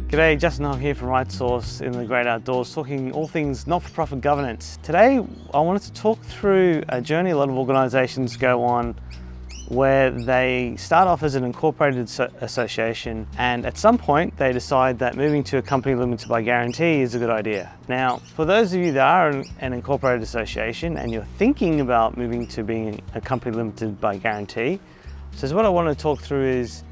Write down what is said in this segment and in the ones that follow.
G'day, Justin Hogg here from Right Source in the Great Outdoors, talking all things not-for-profit governance. Today, I wanted to talk through a journey a lot of organisations go on where they start off as an incorporated association, and at some point they decide that moving to a company limited by guarantee is a good idea. Now, for those of you that are an incorporated association and you're thinking about moving to being a company limited by guarantee, so what I want to talk through is,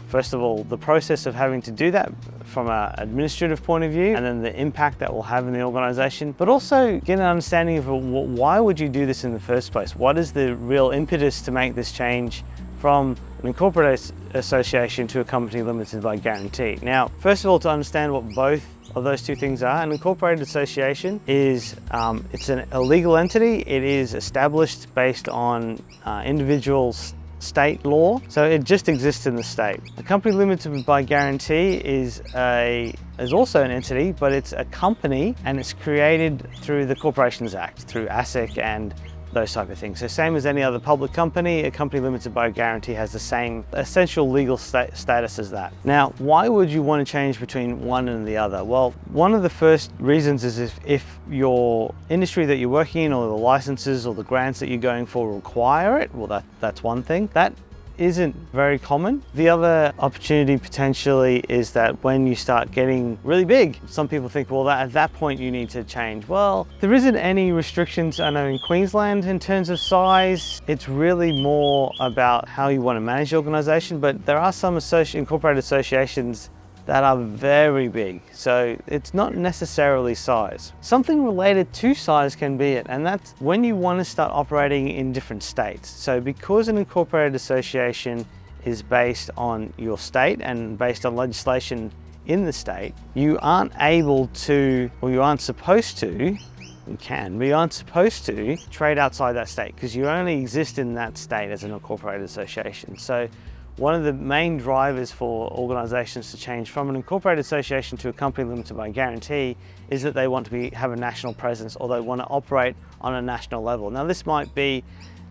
first of all, the process of having to do that from an administrative point of view, and then the impact that will have in the organisation, but also get an understanding of why would you do this in the first place? What is the real impetus to make this change from an incorporated association to a company limited by guarantee? Now, first of all, to understand what both of those two things are, an incorporated association is it's a legal entity. It is established based on individuals' state law, so it just exists in the state. A company limited by guarantee is also an entity, but it's a company and it's created through the Corporations Act, through ASIC and those type of things. So same as any other public company, a company limited by guarantee has the same essential legal status as that. Now, why would you want to change between one and the other? Well, one of the first reasons is if your industry that you're working in, or the licenses or the grants that you're going for require it, well, that's one thing. That isn't very common. The other opportunity potentially is that when you start getting really big, some people think, well, at that point you need to change. Well, there isn't any restrictions, I know, in Queensland in terms of size. It's really more about how you want to manage the organisation, but there are some incorporated associations that are very big, so it's not necessarily size. Something related to size can be it, and that's when you want to start operating in different states. So because an incorporated association is based on your state and based on legislation in the state, you aren't able to, or you aren't supposed to, you can, but you aren't supposed to trade outside that state because you only exist in that state as an incorporated association. So one of the main drivers for organisations to change from an incorporated association to a company limited by guarantee is that they want to have a national presence, or they want to operate on a national level. Now, this might be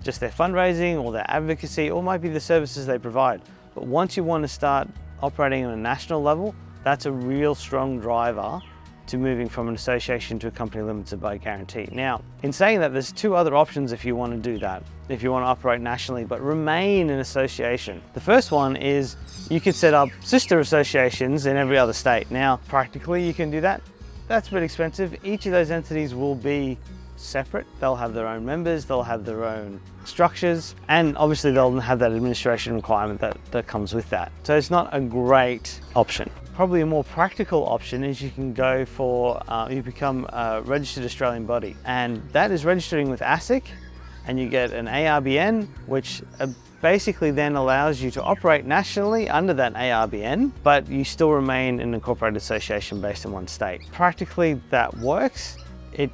just their fundraising or their advocacy, or might be the services they provide. But once you want to start operating on a national level, that's a real strong driver to moving from an association to a company limited by guarantee. Now, in saying that, there's two other options if you want to do that, if you want to operate nationally but remain an association. The first one is you could set up sister associations in every other state. Now, practically you can do that. That's a bit expensive. Each of those entities will be separate. They'll have their own members, they'll have their own structures, and obviously they'll have that administration requirement that comes with that. So it's not a great option. Probably a more practical option is you can go for, you become a registered Australian body, and that is registering with ASIC, and you get an ARBN, which basically then allows you to operate nationally under that ARBN, but you still remain an incorporated association based in one state. Practically that works. It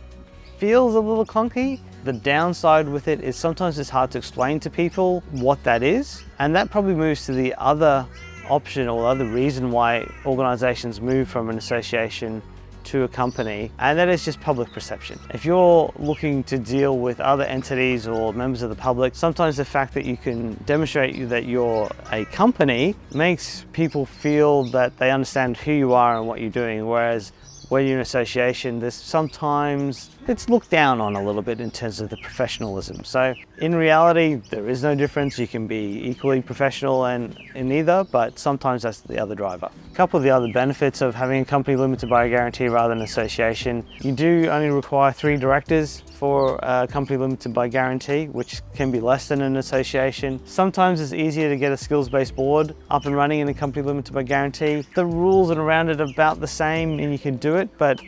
feels a little clunky. The downside with it is sometimes it's hard to explain to people what that is, and that probably moves to the other option or other reason why organisations move from an association to a company, and that is just public perception. If you're looking to deal with other entities or members of the public, sometimes the fact that you can demonstrate that you're a company makes people feel that they understand who you are and what you're doing, whereas when you're an association, it's looked down on a little bit in terms of the professionalism. So in reality, there is no difference. You can be equally professional in either, but sometimes that's the other driver. A couple of the other benefits of having a company limited by a guarantee rather than an association: you do only require 3 directors for a company limited by guarantee, which can be less than an association. Sometimes it's easier to get a skills-based board up and running in a company limited by guarantee. The rules around it are about the same and you can do it, but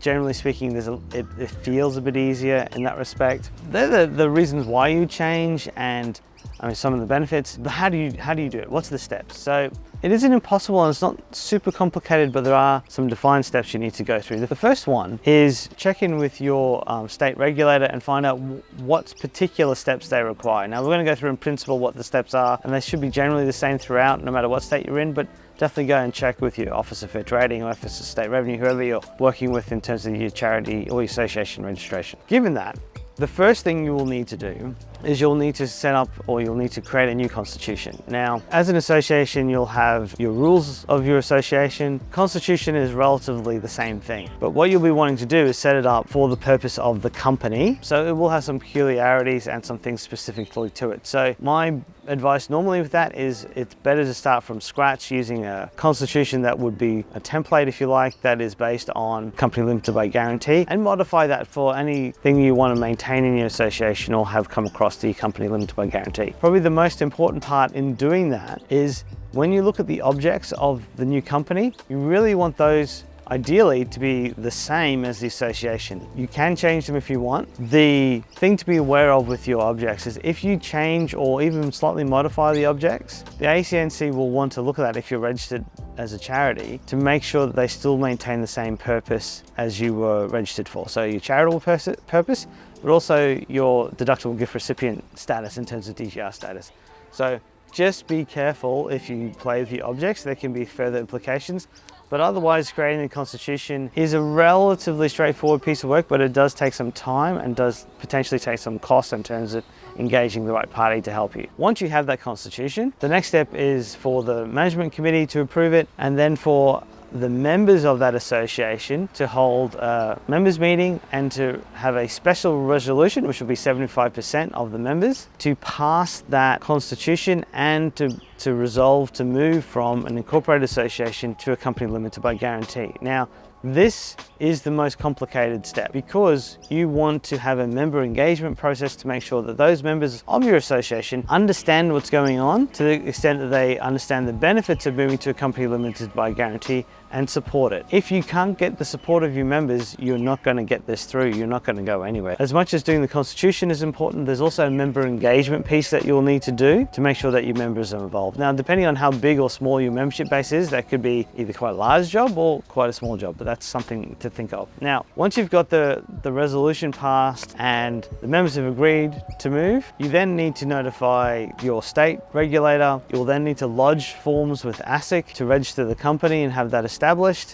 generally speaking, it feels a bit easier in that respect. They're the reasons why you change, and I mean, some of the benefits. But how do you do it? What's the steps? So it isn't impossible and it's not super complicated, but there are some defined steps you need to go through. The first one is check in with your state regulator and find out what particular steps they require. Now, we're going to go through in principle what the steps are, and they should be generally the same throughout, no matter what state you're in, but definitely go and check with your Office of Fair Trading or Office of State Revenue, whoever you're working with in terms of your charity or your association registration. Given that, the first thing you will need to do is you'll need to set up, or you'll need to create a new constitution. Now, as an association, you'll have your rules of your association. Constitution is relatively the same thing, but what you'll be wanting to do is set it up for the purpose of the company. So it will have some peculiarities and some things specifically to it. So my advice normally with that is it's better to start from scratch using a constitution that would be a template, if you like, that is based on company limited by guarantee, and modify that for anything you want to maintain in your association or have come across the company limited by guarantee. Probably the most important part in doing that is when you look at the objects of the new company, you really want those ideally to be the same as the association. You can change them if you want. The thing to be aware of with your objects is if you change or even slightly modify the objects, the ACNC will want to look at that if you're registered as a charity to make sure that they still maintain the same purpose as you were registered for. So your charitable purpose, but also your deductible gift recipient status in terms of DGR status. So just be careful if you play with your objects. There can be further implications. But otherwise, creating a constitution is a relatively straightforward piece of work, but it does take some time and does potentially take some cost in terms of engaging the right party to help you. Once you have that constitution, the next step is for the management committee to approve it, and then for the members of that association to hold a members meeting and to have a special resolution, which will be 75% of the members, to pass that constitution and to resolve to move from an incorporated association to a company limited by guarantee. Now, this is the most complicated step because you want to have a member engagement process to make sure that those members of your association understand what's going on to the extent that they understand the benefits of moving to a company limited by guarantee and support it. If you can't get the support of your members, you're not going to get this through. You're not going to go anywhere. As much as doing the constitution is important, there's also a member engagement piece that you'll need to do to make sure that your members are involved. Now, depending on how big or small your membership base is, that could be either quite a large job or quite a small job, but that's something to think of. Now, once you've got the resolution passed and the members have agreed to move, you then need to notify your state regulator. You'll then need to lodge forms with ASIC to register the company and have that established.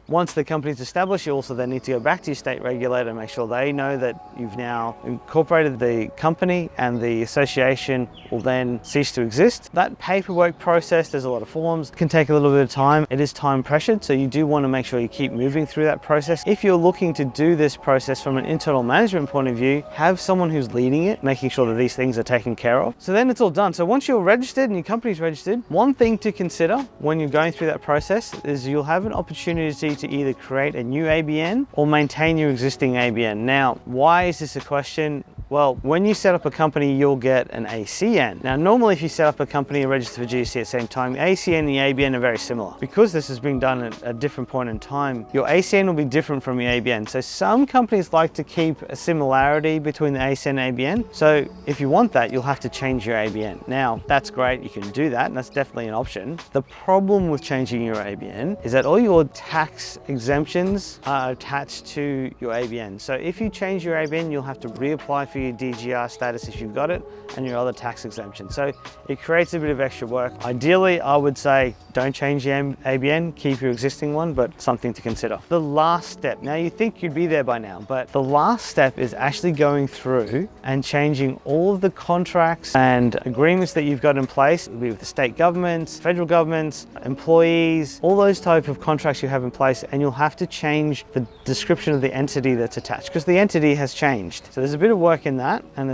Once the company's established, you also then need to go back to your state regulator and make sure they know that you've now incorporated the company and the association will then cease to exist. That paperwork process, there's a lot of forms, can take a little bit of time. It is time pressured, so you do want to make sure you keep moving through that process. If you're looking to do this process from an internal management point of view, have someone who's leading it, making sure that these things are taken care of. So then it's all done. So once you're registered and your company's registered, one thing to consider when you're going through that process is you'll have an opportunity to either create a new ABN or maintain your existing ABN. Now, why is this a question? Well, when you set up a company, you'll get an ACN. Now, normally if you set up a company and register for GST at the same time, ACN and the ABN are very similar. Because this is being done at a different point in time, your ACN will be different from your ABN. So some companies like to keep a similarity between the ACN and ABN. So if you want that, you'll have to change your ABN. Now, that's great, you can do that, and that's definitely an option. The problem with changing your ABN is that all your tax exemptions are attached to your ABN. So if you change your ABN, you'll have to reapply for your DGR status if you've got it and your other tax exemption. So it creates a bit of extra work. Ideally, I would say don't change the ABN, keep your existing one, but something to consider. The last step, now you think you'd be there by now, but the last step is actually going through and changing all of the contracts and agreements that you've got in place with the state governments, federal governments, employees, all those type of contracts you have in place, and you'll have to change the description of the entity that's attached because the entity has changed. So there's a bit of work in that, and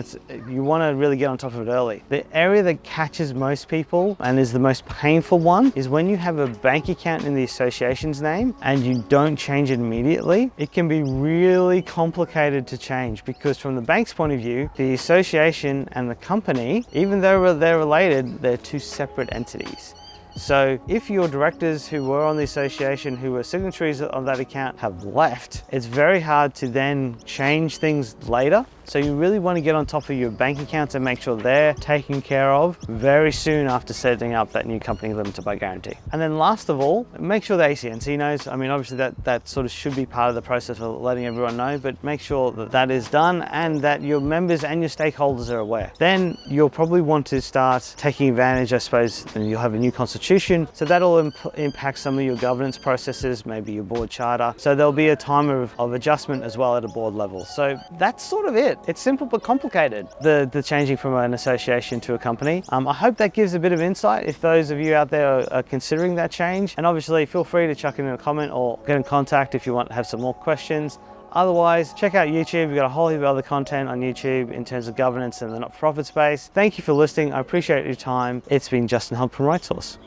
you want to really get on top of it early. The area that catches most people and is the most painful one is when you have a bank account in the association's name and you don't change it immediately. It can be really complicated to change because from the bank's point of view, the association and the company, even though they're related, they're two separate entities. So if your directors who were on the association, who were signatories on that account, have left, it's very hard to then change things later. So you really want to get on top of your bank accounts and make sure they're taken care of very soon after setting up that new company limited by guarantee. And then last of all, make sure the ACNC knows. I mean, obviously that sort of should be part of the process of letting everyone know, but make sure that that is done and that your members and your stakeholders are aware. Then you'll probably want to start taking advantage, I suppose, and you'll have a new constitution. So that'll impact some of your governance processes, maybe your board charter. So there'll be a time of adjustment as well at a board level. So that's sort of it. but it's simple but complicated, the changing from an association to a company. I hope that gives a bit of insight if those of you out there are considering that change. And obviously feel free to chuck in a comment or get in contact if you want to have some more questions. Otherwise, check out YouTube. We've got a whole heap of other content on YouTube in terms of governance and the not-for-profit space. Thank you for listening. I appreciate your time. It's been Justin Hogg from RightSource.